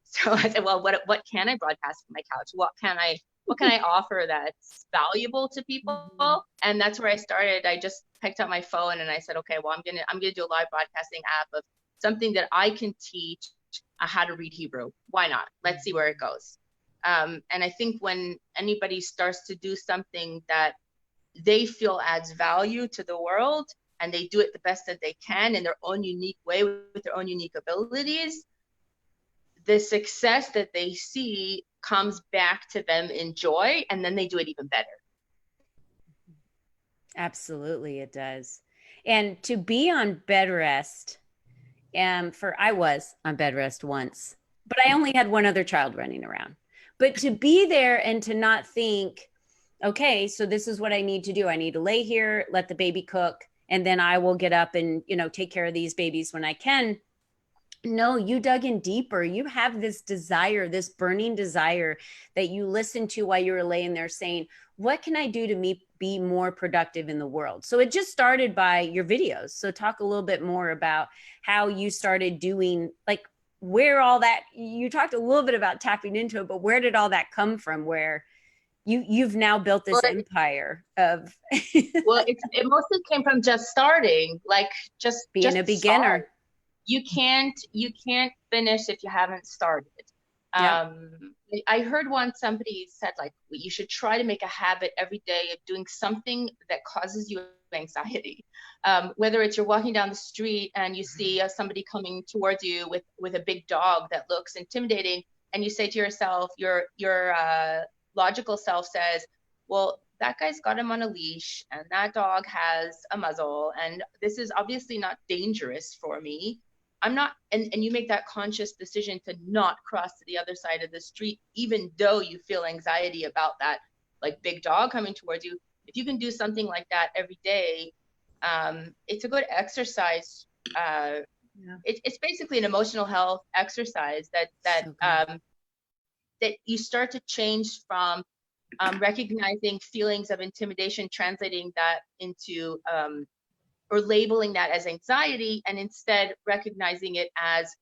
So I said, well, what can I broadcast from my couch? What can I offer that's valuable to people? And that's where I started. I just picked up my phone and I said, okay, well, I'm gonna do a live broadcasting app of something that I can teach how to read Hebrew. Why not? Let's see where it goes. And I think when anybody starts to do something that they feel adds value to the world, and they do it the best that they can in their own unique way with their own unique abilities, the success that they see comes back to them in joy, and then they do it even better. Absolutely, it does. And to be on bed rest, I was on bed rest once, but I only had one other child running around. But to be there and to not think, okay, so this is what I need to do. I need to lay here, let the baby cook, and then I will get up and, take care of these babies when I can. No, you dug in deeper. You have this desire, this burning desire that you listened to while you were laying there saying, what can I do to be more productive in the world? So it just started by your videos. So talk a little bit more about how you started doing, like where all that, you talked a little bit about tapping into it, but where did all that come from? Where you've now built this empire of well, it mostly came from just starting, like just being a beginner. Start. You can't finish if you haven't started. Yep. I heard once somebody said, like, you should try to make a habit every day of doing something that causes you anxiety. Whether it's you're walking down the street and you see somebody coming towards you with a big dog that looks intimidating, and you say to yourself, your logical self says, well, that guy's got him on a leash and that dog has a muzzle and this is obviously not dangerous for me. I'm not, and you make that conscious decision to not cross to the other side of the street, even though you feel anxiety about that, like big dog coming towards you. If you can do something like that every day, it's a good exercise. It's basically an emotional health exercise that you start to change from recognizing feelings of intimidation, translating that into or labeling that as anxiety, and instead recognizing it as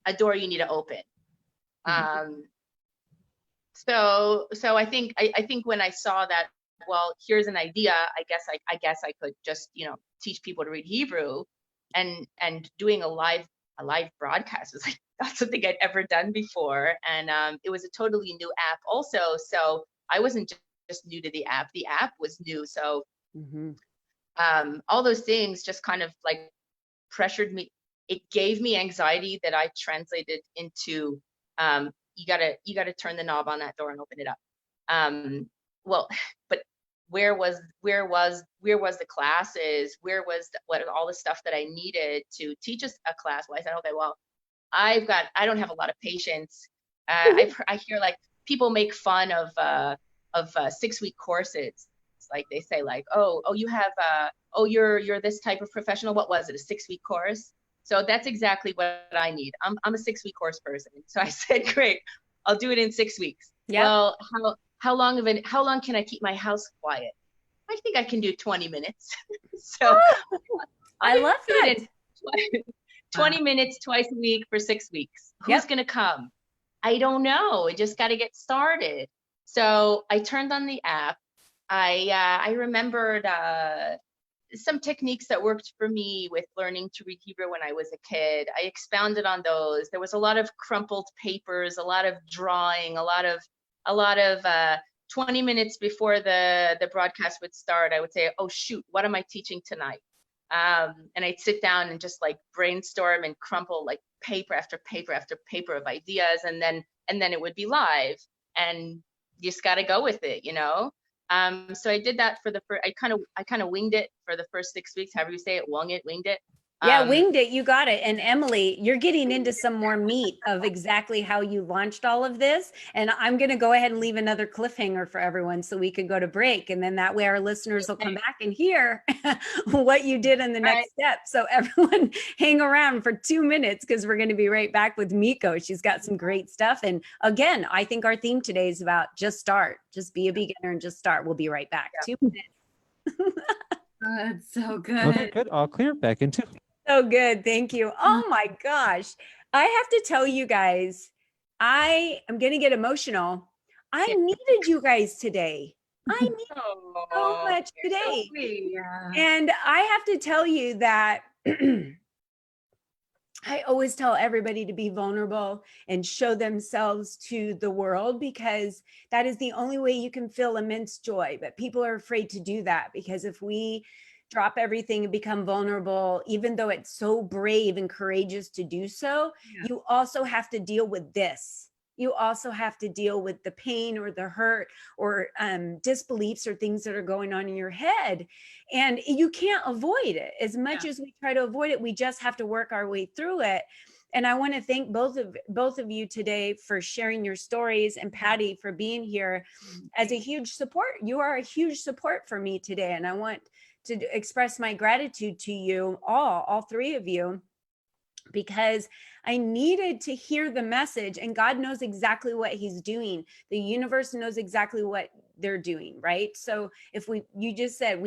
a door you need to open. So I think when I saw that, well, here's an idea, I guess I could just, teach people to read Hebrew, and doing a live broadcast was like not something I'd ever done before. And it was a totally new app also. So I wasn't just new to the app was new. So all those things just kind of like pressured me. It gave me anxiety that I translated into, you gotta turn the knob on that door and open it up. Well, but where was the classes? Where was all the stuff that I needed to teach us a class? Well, I said, okay, well, I don't have a lot of patience. I hear like people make fun of 6-week courses. Like they say like, oh, you have, you're this type of professional. What was it? A 6-week course? So that's exactly what I need. I'm a 6-week course person. So I said, great, I'll do it in 6 weeks. Yep. Well, how long can I keep my house quiet? I think I can do 20 minutes. So I love that. 20 minutes twice a week for 6 weeks. Who's going to come? I don't know. I just got to get started. So I turned on the app. I remembered some techniques that worked for me with learning to read Hebrew when I was a kid. I expounded on those. There was a lot of crumpled papers, a lot of drawing, a lot of 20 minutes before the broadcast would start, I would say, oh shoot, what am I teaching tonight? And I'd sit down and just like brainstorm and crumple like paper after paper after paper of ideas, and then it would be live, and you just got to go with it, So I did that for the first, I kind of winged it for the first 6 weeks, however you say it, winged it. Yeah, winged it. You got it. And Emily, you're getting into some more meat of exactly how you launched all of this. And I'm going to go ahead and leave another cliffhanger for everyone so we can go to break. And then that way our listeners will come back and hear what you did in the next step. So everyone hang around for 2 minutes because we're going to be right back with Miiko. She's got some great stuff. And again, I think our theme today is about just start, just be a beginner and just start. We'll be right back. 2 minutes. Oh, that's so good. Okay, good. All clear. Back into. So good. Thank you. Oh my gosh. I have to tell you guys, I am going to get emotional. I needed you guys today. I needed so much today. And I have to tell you that I always tell everybody to be vulnerable and show themselves to the world because that is the only way you can feel immense joy. But people are afraid to do that because if we drop everything and become vulnerable, even though it's so brave and courageous to do so, you also have to deal with this. You also have to deal with the pain or the hurt or disbeliefs or things that are going on in your head. And you can't avoid it. As much as we try to avoid it, we just have to work our way through it. And I want to thank both of you today for sharing your stories, and Patti for being here as a huge support. You are a huge support for me today. And I want to express my gratitude to you all three of you, because I needed to hear the message, and God knows exactly what he's doing. The universe knows exactly what they're doing, right? So if you just said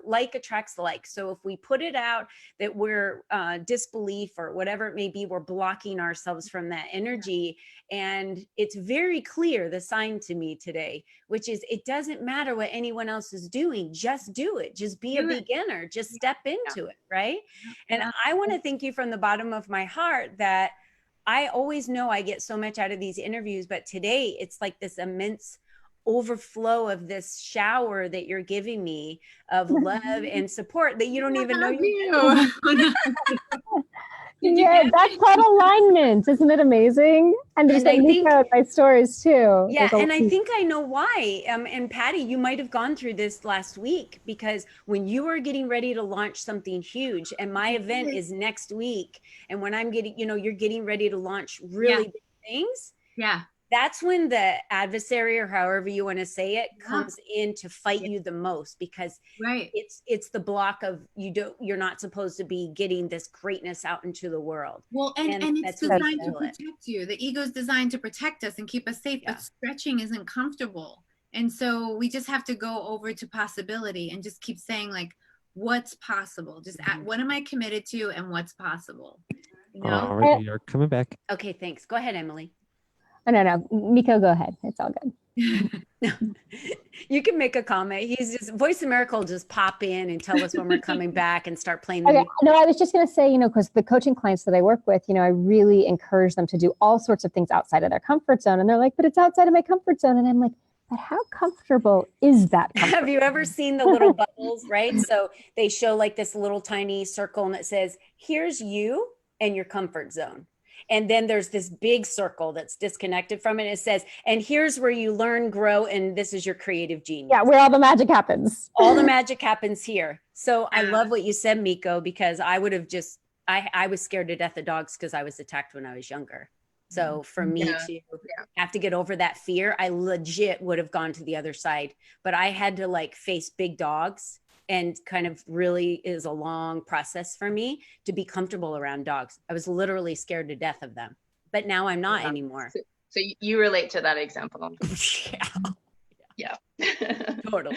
like attracts like. So if we put it out that we're disbelief or whatever it may be, we're blocking ourselves from that energy. And it's very clear, the sign to me today, which is it doesn't matter what anyone else is doing. Just do it. Just be a beginner. Just step into it, right? And I want to thank you from the bottom of my heart that I always know I get so much out of these interviews, but today it's like this immense overflow of this shower that you're giving me of love and support that you don't even know you Yeah, that's called alignment. Isn't it amazing? And just like Miiko, my stories too. Yeah, and I think I know why. And Patti, you might have gone through this last week because when you were getting ready to launch something huge, and my event is next week, and when I'm getting, you're getting ready to launch really big things. Yeah. That's when the adversary, or however you want to say it, comes in to fight you the most, because it's the block of you're not supposed to be getting this greatness out into the world. Well, and it's designed to protect you. The ego is designed to protect us and keep us safe, but stretching isn't comfortable. And so we just have to go over to possibility and just keep saying, like, what's possible? Just what am I committed to and what's possible? All right, we are coming back. Okay, thanks. Go ahead, Emily. Oh, no, Miiko, go ahead. It's all good. You can make a comment. He's just Voice of Miracle. Just pop in and tell us when we're coming back and start playing. Okay. No, I was just going to say, because the coaching clients that I work with, I really encourage them to do all sorts of things outside of their comfort zone. And they're like, but it's outside of my comfort zone. And I'm like, but how comfortable is that? Have you ever seen the little bubbles, right? So they show like this little tiny circle and it says, here's you and your comfort zone. And then there's this big circle that's disconnected from it. It says, and here's where you learn, grow, and this is your creative genius. Yeah, where all the magic happens. All the magic happens here. So I love what you said, Miiko, because I would have I was scared to death of dogs because I was attacked when I was younger. So for me to have to get over that fear, I legit would have gone to the other side. But I had to face big dogs. And kind of really is a long process for me to be comfortable around dogs. I was literally scared to death of them, but now I'm not anymore. So you relate to that example. Yeah. Totally.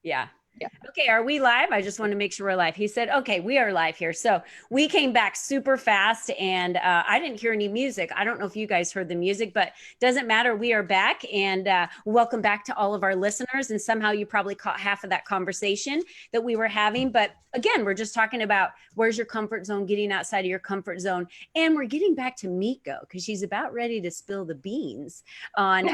Yeah. Okay, are we live? I just want to make sure we're live. He said, okay, we are live here. So we came back super fast and I didn't hear any music. I don't know if you guys heard the music, but doesn't matter. We are back and welcome back to all of our listeners. And somehow you probably caught half of that conversation that we were having. But again, we're just talking about where's your comfort zone, getting outside of your comfort zone. And we're getting back to Miiko because she's about ready to spill the beans on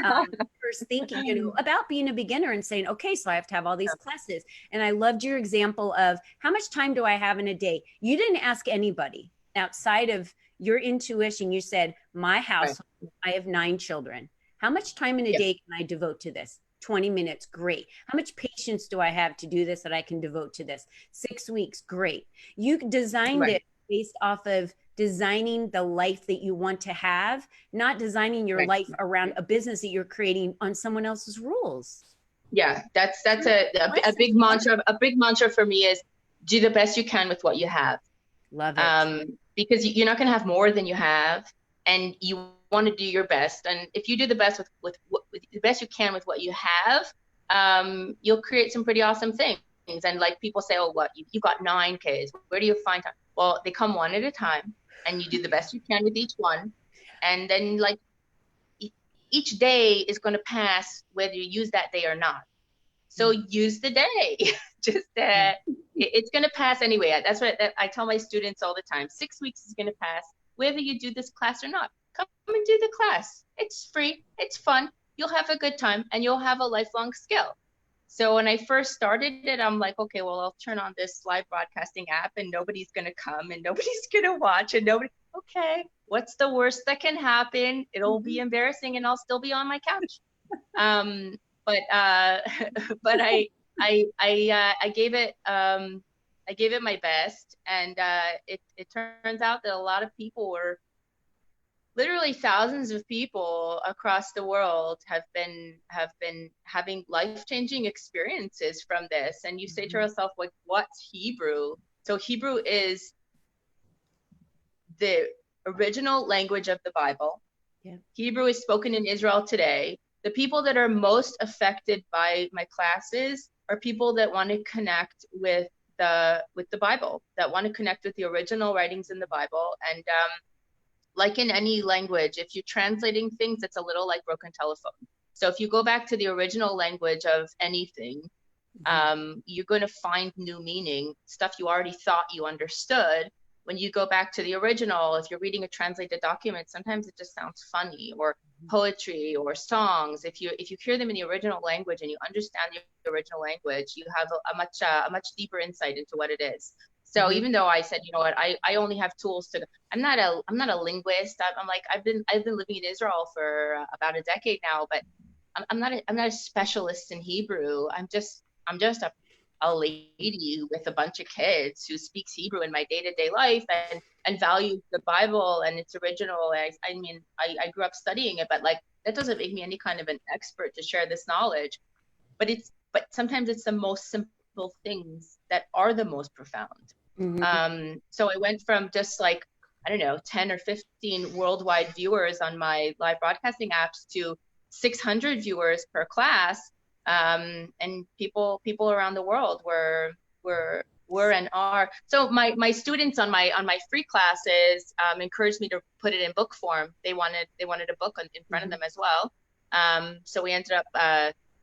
first thinking, about being a beginner and saying, okay, so I have to have all these classes. And I loved your example of how much time do I have in a day? You didn't ask anybody outside of your intuition. You said, my house, I have 9 children. How much time in a day can I devote to this? 20 minutes, great. How much patience do I have to do this that I can devote to this? 6 weeks, great. You designed Right. it based off of designing the life that you want to have, not designing your Right. life around a business that you're creating on someone else's rules. Yeah, that's a big mantra. A big mantra for me is do the best you can with what you have. Love it. Because you're not going to have more than you have, and you want to do your best. And if you do the best with the best you can with what you have, you'll create some pretty awesome things. And like people say, oh, what you got 9 kids? Where do you find time? Well, they come one at a time, and you do the best you can with each one, and then like each day is going to pass whether you use that day or not. So use the day. Just it's going to pass anyway. That's what I tell my students all the time. 6 weeks is going to pass whether you do this class or not. Come and do the class. It's free. It's fun. You'll have a good time, and you'll have a lifelong skill. So when I first started it, I'm like, okay, well, I'll turn on this live broadcasting app, and nobody's going to come, and nobody's going to watch, and okay, what's the worst that can happen? It'll be embarrassing, and I'll still be on my couch. But I gave it my best, and it turns out that a lot of people were, literally thousands of people across the world have been having life-changing experiences from this. And you say to yourself, like, what's Hebrew? So Hebrew is the original language of the Bible. Yeah. Hebrew is spoken in Israel today. The people that are most affected by my classes are people that want to connect with the Bible, that want to connect with the original writings in the Bible. And like in any language, if you're translating things, it's a little like broken telephone. So if you go back to the original language of anything, you're going to find new meaning, stuff you already thought you understood. When you go back to the original, if you're reading a translated document, sometimes it just sounds funny, or poetry or songs. If you hear them in the original language and you understand the original language, you have a much deeper insight into what it is. So even though I said, you know what, I only have tools to, I'm not a linguist. I'm like, I've been living in Israel for about a decade now, but I'm not a specialist in Hebrew. I'm just a lady with a bunch of kids who speaks Hebrew in my day-to-day life and values the Bible and its original. I mean, I grew up studying it, but like that doesn't make me any kind of an expert to share this knowledge. But sometimes it's the most simple things that are the most profound. So I went from just like, I don't know, 10 or 15 worldwide viewers on my live broadcasting apps to 600 viewers per class. And people around the world were and are. So my students on my free classes encouraged me to put it in book form. They wanted a book in front of them as well. So we ended up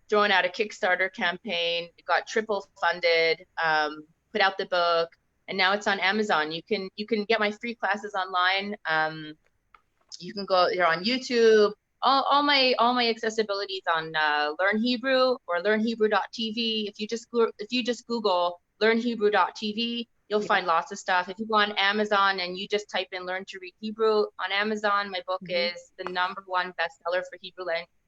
throwing out a Kickstarter campaign. It got triple funded. Put out the book, and now it's on Amazon. You can get my free classes online. You can go. They're on YouTube. All my accessibility is on Learn Hebrew or LearnHebrew.tv. If you just Google LearnHebrew.tv, you'll find lots of stuff. If you go on Amazon and you just type in Learn to Read Hebrew on Amazon, my book is the #1 bestseller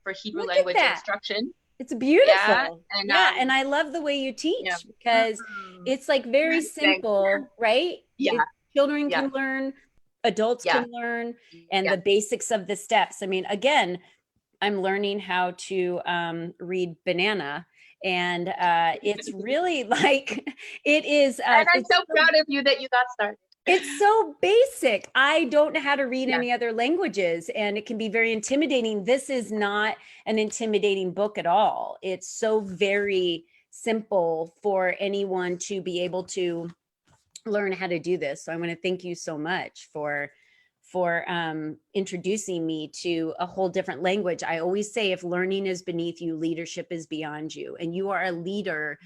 for Hebrew language instruction. It's beautiful. Yeah, and I love the way you teach because it's like very simple, right? Yeah. Children can learn, adults can learn, and the basics of the steps. I mean, again, I'm learning how to read banana, and it's really like it is. And I'm so proud of you that you got started. It's so basic. I don't know how to read any other languages, and it can be very intimidating. This is not an intimidating book at all. It's so very simple for anyone to be able to learn how to do this. So I want to thank you so much for introducing me to a whole different language. I always say, if learning is beneath you, leadership is beyond you, and you are a leader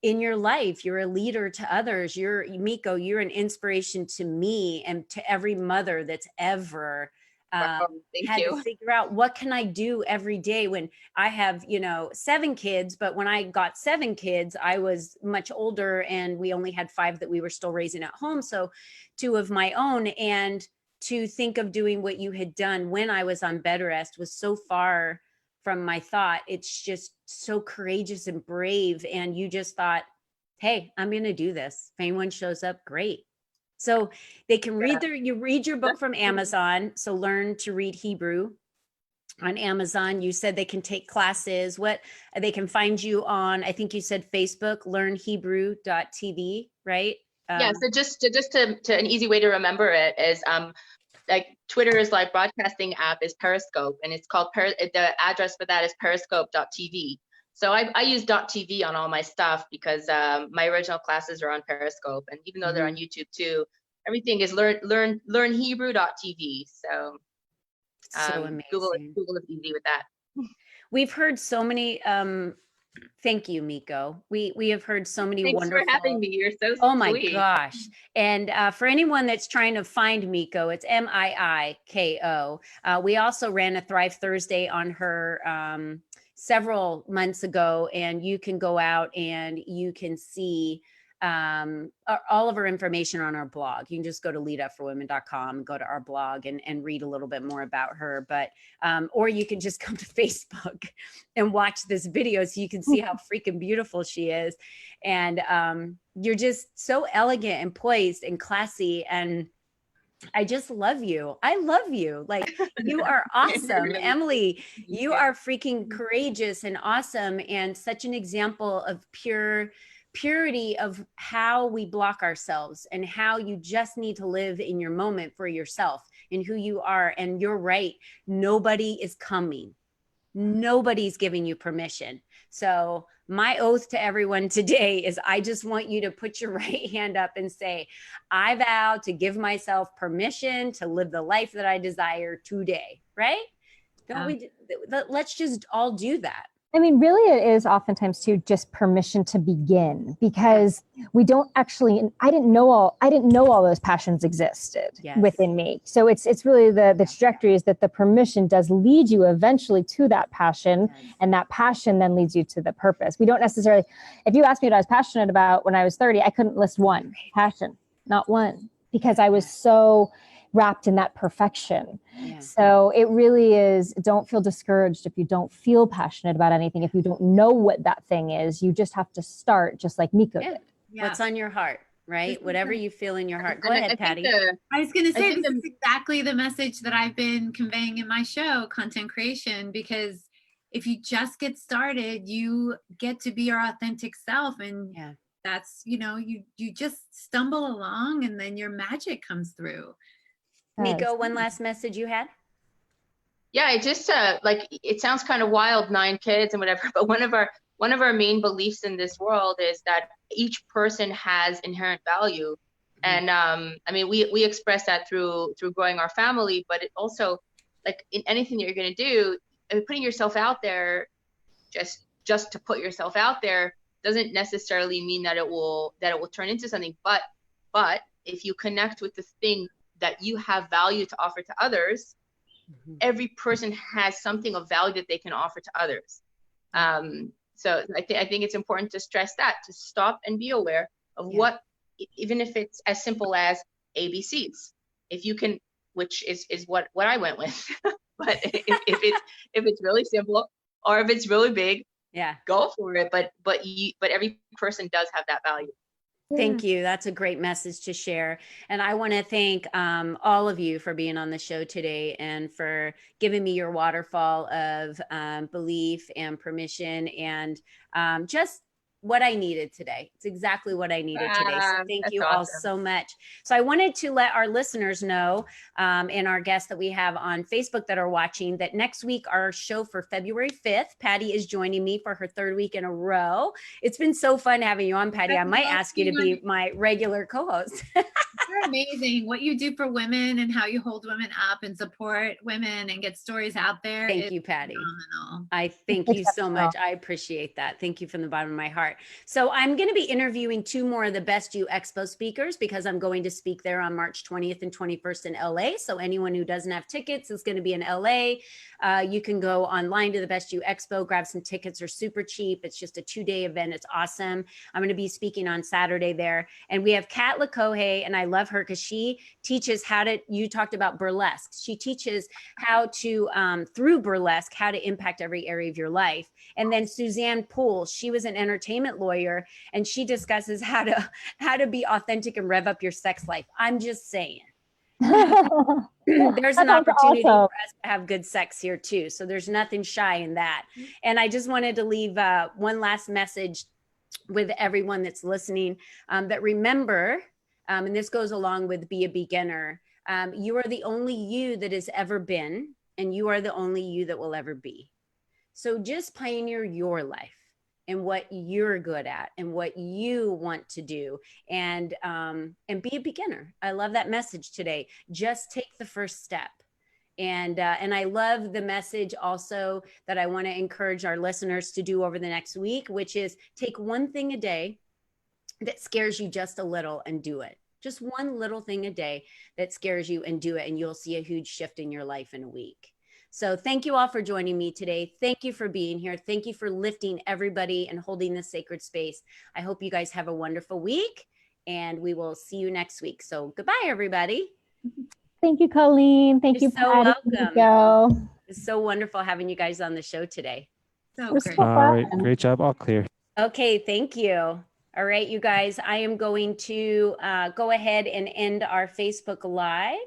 in your life. You're a leader to others. Miiko, you're an inspiration to me and to every mother that's ever had to figure out, what can I do every day when I have, 7 kids, but when I got 7 kids, I was much older and we only had 5 that we were still raising at home. So 2 of my own, and to think of doing what you had done when I was on bed rest was so far from my thought. It's just so courageous and brave. And you just thought, hey, I'm going to do this. If anyone shows up, great. So they can you read your book from Amazon. So Learn to Read Hebrew on Amazon. You said they can take classes. What they can find you on, I think you said Facebook, learnhebrew.tv, right? Yeah, so just to an easy way to remember it is like Twitter's live broadcasting app is Periscope, and it's called the address for that is periscope.tv. So I use .tv on all my stuff because my original classes are on Periscope, and even though they're on YouTube too, everything is learnhebrew.tv. So amazing. Google is easy with that. We've heard so many thank you, Miiko. We have heard so many Thanks wonderful. for having me. You're so Oh my sweet. gosh. And for anyone that's trying to find Miiko, it's Miiko. We also ran a Thrive Thursday on her several months ago, and you can go out and you can see all of our information on our blog. You can just go to leadupforwomen.com and go to our blog and read a little bit more about her. But or you can just come to Facebook and watch this video so you can see how freaking beautiful she is. And you're just so elegant and poised and classy, and I just love you. I love you. Like, you are awesome. Emily, you are freaking courageous and awesome, and such an example of purity of how we block ourselves and how you just need to live in your moment for yourself and who you are. And you're right. Nobody is coming. Nobody's giving you permission. So my oath to everyone today is I just want you to put your right hand up and say, I vow to give myself permission to live the life that I desire today. Right? Let's just all do that. I mean, really, it is oftentimes too just permission to begin, because we don't actually. I didn't know all those passions existed within me. So it's really the trajectory is that the permission does lead you eventually to that passion, and that passion then leads you to the purpose. We don't necessarily. If you asked me what I was passionate about when I was 30, I couldn't list one passion, not one, because I was so wrapped in that perfection. So it really is, don't feel discouraged if you don't feel passionate about anything. If you don't know what that thing is, you just have to start, just like Miiko did. What's on your heart, right? Whatever you feel in your heart. Go ahead, Patti. I was going to say, this is exactly the message that I've been conveying in my show, Content Creation, because if you just get started, you get to be your authentic self. And that's, you just stumble along, and then your magic comes through. Miiko, one last message you had? Yeah, I just like, it sounds kind of wild, 9 kids and whatever, but one of our main beliefs in this world is that each person has inherent value. And I mean, we express that through growing our family, but it also, like, in anything that you're going to do, putting yourself out there just to put yourself out there doesn't necessarily mean that it will turn into something. But if you connect with the thing that you have value to offer to others, every person has something of value that they can offer to others. So I think it's important to stress that, to stop and be aware of what, even if it's as simple as ABCs, if you can, which is what I went with. But if it's really simple, or if it's really big, go for it. But every person does have that value. Thank you. That's a great message to share. And I want to thank all of you for being on the show today and for giving me your waterfall of belief and permission and just what I needed today. It's exactly what I needed today. So thank you all so much. So I wanted to let our listeners know and our guests that we have on Facebook that are watching that next week, our show for February 5th, Patti is joining me for her 3rd week in a row. It's been so fun having you on, Patti. I might ask you to be my regular co-host. You're amazing. What you do for women and how you hold women up and support women and get stories out there. Thank you, Patti. Phenomenal. I thank you so much. I appreciate that. Thank you from the bottom of my heart. start. So I'm going to be interviewing 2 more of the Best You Expo speakers because I'm going to speak there on March 20th and 21st in LA. So anyone who doesn't have tickets is going to be in LA. You can go online to the Best You Expo, grab some tickets. They're super cheap. It's just a 2-day event. It's awesome. I'm going to be speaking on Saturday there. And we have Kat Lakohe, and I love her because she teaches how to, you talked about burlesque. She teaches how to, through burlesque, how to impact every area of your life. And then Suzanne Poole, she was an entertainment lawyer, and she discusses how to be authentic and rev up your sex life. I'm just saying. There's an opportunity for us to have good sex here too. So there's nothing shy in that. And I just wanted to leave one last message with everyone that's listening, that remember, and this goes along with be a beginner, you are the only you that has ever been, and you are the only you that will ever be. So just pioneer your life and what you're good at and what you want to do, and be a beginner. I love that message today. Just take the first step. And I love the message also that I want to encourage our listeners to do over the next week, which is take one thing a day that scares you just a little and do it. Just one little thing a day that scares you and do it. And you'll see a huge shift in your life in a week. So thank you all for joining me today. Thank you for being here. Thank you for lifting everybody and holding this sacred space. I hope you guys have a wonderful week, and we will see you next week. So goodbye, everybody. Thank you, Colleen. Thank you, You're so Patti. welcome. It's so wonderful having you guys on the show today. So great. All right. Great job. All clear. Okay. Thank you. All right, you guys, I am going to go ahead and end our Facebook Live.